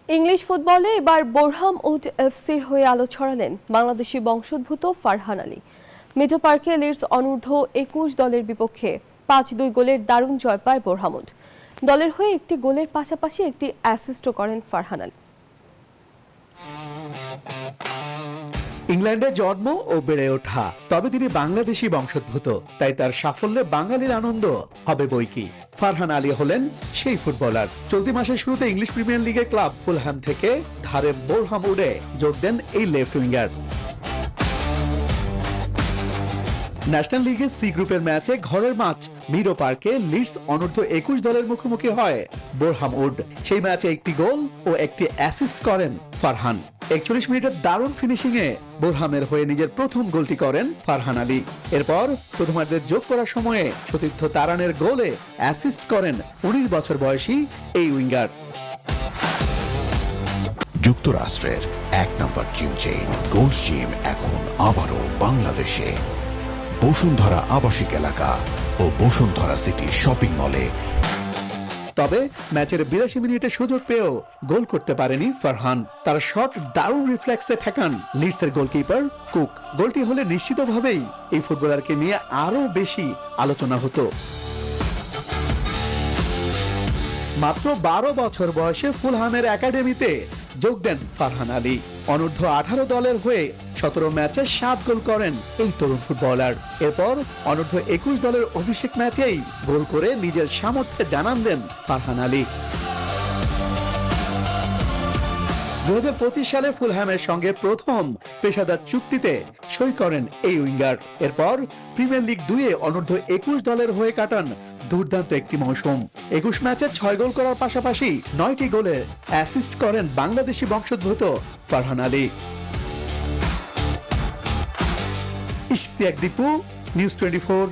English ফুটবলে এবার বোরহামউড এফসির হয়ে আলো ছড়ালেন বাংলাদেশি বংশোদ্ভূত ফারহান আলী। মিডো পার্কে লিডস অনূর্ধ্ব-21 দলের বিপক্ষে 5-2 গোলের দারুণ জয় পায় বোরহামউড। দলের হয়ে একটি গোলের পাশাপাশি একটি অ্যাসিস্টও করেন ফারহান আলী। ইংল্যান্ডে জন্ম ও বেড়ে ওঠা, তবে তিনি বাংলাদেশি বংশোদ্ভূত, তাই তার সাফল্যে বাঙালির আনন্দ হবে বইকি। ফারহান আলী হলেন সেই ফুটবলার। চলতি মাসের শুরুতে ইংলিশ প্রিমিয়ার লিগের ক্লাব ফুলহ্যাম থেকে ধারে বোরহামউডে যোগ দেন এই লেফট উইঙ্গার। ন্যাশনাল লিগের সি গ্রুপের ম্যাচে ঘরের মাঠ মিডো পার্কে লিডস অনূর্ধ্ব-21 দলের মুখোমুখি হয় বোরহামউড। সেই ম্যাচে একটি গোল ও একটি অ্যাসিস্ট করেন ফারহান। 41 মিনিটের দারুণ ফিনিশিং এ বোরহামের হয়ে নিজের প্রথম গোলটি করেন ফারহান আলী। এরপর প্রথমার্ধে যোগ করার সময়ে সতীর্থ তারানের গোলে অ্যাসিস্ট করেন 19 বছর বয়সী এই উইঙ্গার। যুক্তরাষ্ট্রের এক নম্বর জিম চেইন গোল্ডস জিম এখন আবারও বাংলাদেশে। বসুন্ধরা আবাসিক এলাকা ও বসুন্ধরা সিটি শপিং মলে। তবে ম্যাচের 82 মিনিটে সুযোগ পেয়েও গোল করতে পারেনি ফারহান। তার শট দারুণ রিফ্লেক্সে ঠেকান লিডসের গোলকিপার কুক। গোলটি হলে নিশ্চিতভাবেই এই ফুটবলারকে নিয়ে আরো বেশি আলোচনা হতো। মাত্র 12 বছর বয়সে ফুলহামের একাডেমিতে যোগ দেন ফারহান আলী। অনূর্ধ্ব-18 দলের হয়ে 17 ম্যাচে 7 গোল করেন এই তরুণ ফুটবলার। এরপর অনূর্ধ্ব-21 দলের অভিষেক ম্যাচেই গোল করে নিজের সামর্থ্যে জানান দেন ফারহান আলী। 2025 সালে ফুলহ্যামের সঙ্গে প্রথম পেশাদার চুক্তিতে সই করেন এই উইঙ্গার। এরপর প্রিমিয়ার লিগ 2-এ অনূর্ধ্ব-21 দলের হয়ে কাটান দুর্দান্ত একটি মৌসুম। 21 ম্যাচে 6 গোল করার পাশাপাশি 9টি গোলে অ্যাসিস্ট করেন বাংলাদেশি বংশোদ্ভূত ফারহান আলী। ইশতিয়াক দীপু, নিউজ 24।